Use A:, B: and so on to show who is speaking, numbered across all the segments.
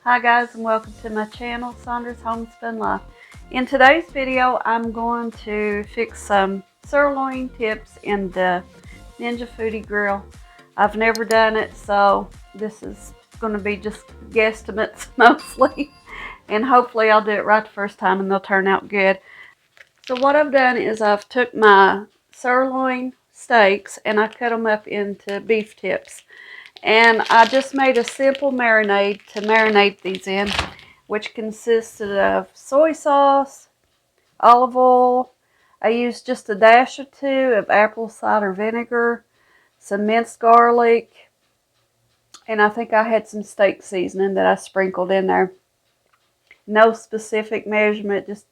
A: Hi guys, and welcome to my channel, Sandra's Homespun Life. In today's video, I'm going to fix some sirloin tips in the Ninja Foodi grill. I've never done it, so this is going to be just guesstimates mostly. And hopefully I'll do it right the first time and they'll turn out good. So what I've done is I've took my sirloin steaks and I cut them up into beef tips. And I just made a simple marinade to marinate these in, which consisted of soy sauce, olive oil. I used just a dash or two of apple cider vinegar, some minced garlic, and I think I had some steak seasoning that I sprinkled in there. No specific measurement, just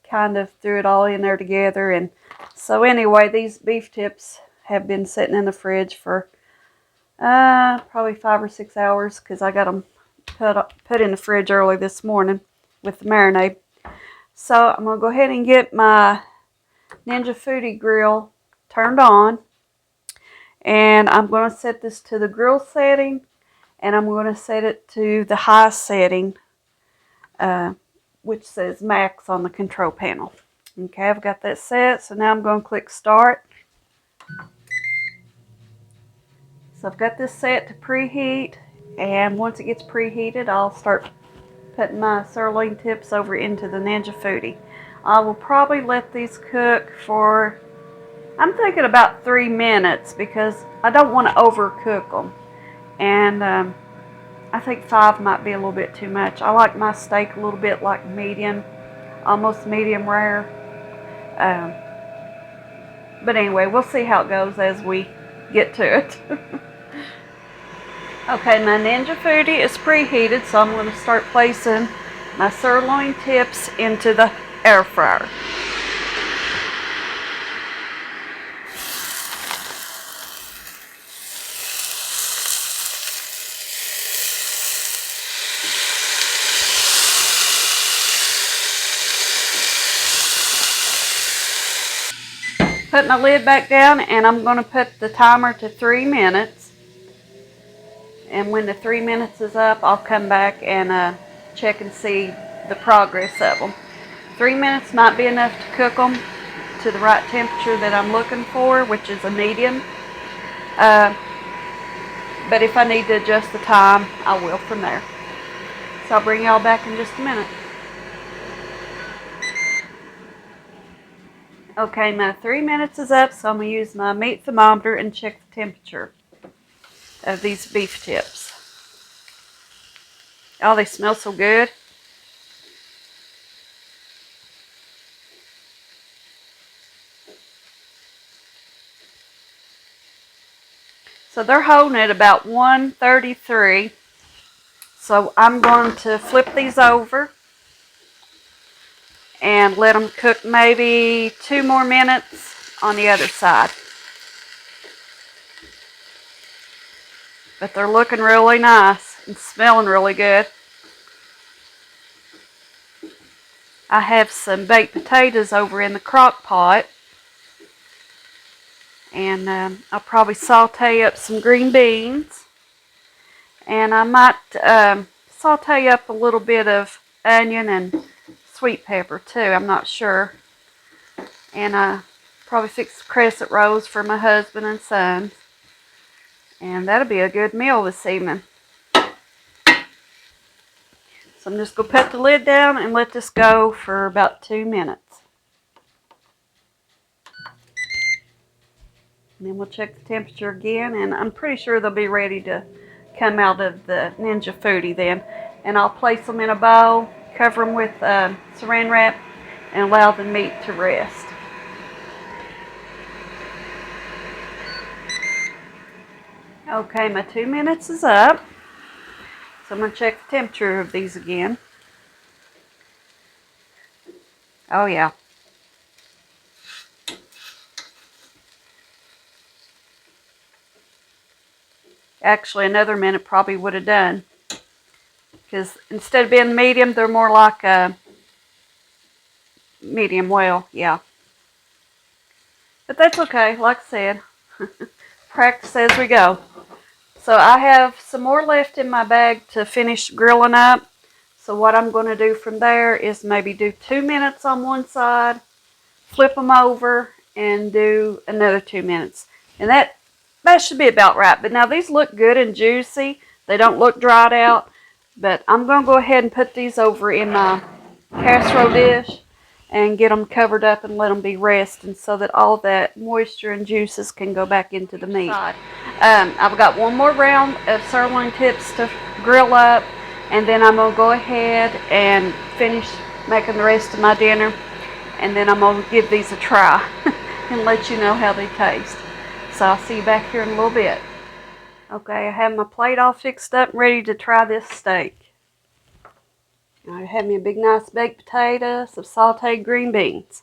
A: kind of threw it all in there together. And so anyway, these beef tips have been sitting in the fridge for probably 5 or 6 hours because I got them put in the fridge early this morning with the marinade. So I'm going to go ahead and get my Ninja Foodi grill turned on. And I'm going to set this to the grill setting. And I'm going to set it to the high setting, which says max on the control panel. Okay, I've got that set. So now I'm going to click start. So I've got this set to preheat, and once it gets preheated, I'll start putting my sirloin tips over into the Ninja Foodi. I will probably let these cook for, I'm thinking about 3 minutes because I don't want to overcook them. And I think 5 might be a little bit too much. I like my steak a little bit like medium, almost medium rare. But anyway, we'll see how it goes as we get to it. Okay, my Ninja Foodi is preheated, so I'm going to start placing my sirloin tips into the air fryer. Put my lid back down, and I'm going to put the timer to 3 minutes. And when the 3 minutes is up, I'll come back and check and see the progress of them. 3 minutes might be enough to cook them to the right temperature that I'm looking for, which is a medium. But if I need to adjust the time, I will from there. So I'll bring y'all back in just a minute. Okay, my 3 minutes is up, so I'm going to use my meat thermometer and check the temperature of these beef tips. Oh, they smell so good. So they're holding at about 133. So I'm going to flip these over and let them cook maybe 2 more minutes on the other side. But they're looking really nice and smelling really good. I have some baked potatoes over in the crock pot. And I'll probably saute up some green beans. And I might saute up a little bit of onion and sweet pepper too. I'm not sure. And I probably fix crescent rolls for my husband and son. And that'll be a good meal this evening. So I'm just going to put the lid down and let this go for about 2 minutes. And then we'll check the temperature again, and I'm pretty sure they'll be ready to come out of the Ninja Foodi then. And I'll place them in a bowl, cover them with saran wrap, and allow the meat to rest. Okay, my 2 minutes is up. So I'm going to check the temperature of these again. Oh yeah. Actually, another minute probably would have done. Because instead of being medium, they're more like a medium well, yeah. But that's okay, like I said. Practice as we go. So I have some more left in my bag to finish grilling up. So what I'm going to do from there is maybe do 2 minutes on one side, flip them over, and do another 2 minutes. And that should be about right. But now these look good and juicy. They don't look dried out. But I'm going to go ahead and put these over in my casserole dish and get them covered up and let them be resting so that all that moisture and juices can go back into the meat. I've got one more round of sirloin tips to grill up, and then I'm going to go ahead and finish making the rest of my dinner, and then I'm going to give these a try and let you know how they taste. So I'll see you back here in a little bit. Okay, I have my plate all fixed up and ready to try this steak. I have me a big nice baked potato, some sauteed green beans.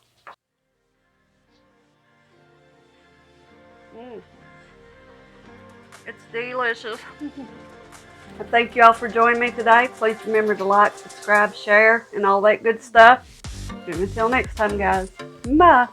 A: It's delicious. I thank you all for joining me today. Please remember to like, subscribe, share, and all that good stuff. And until next time, guys. Bye.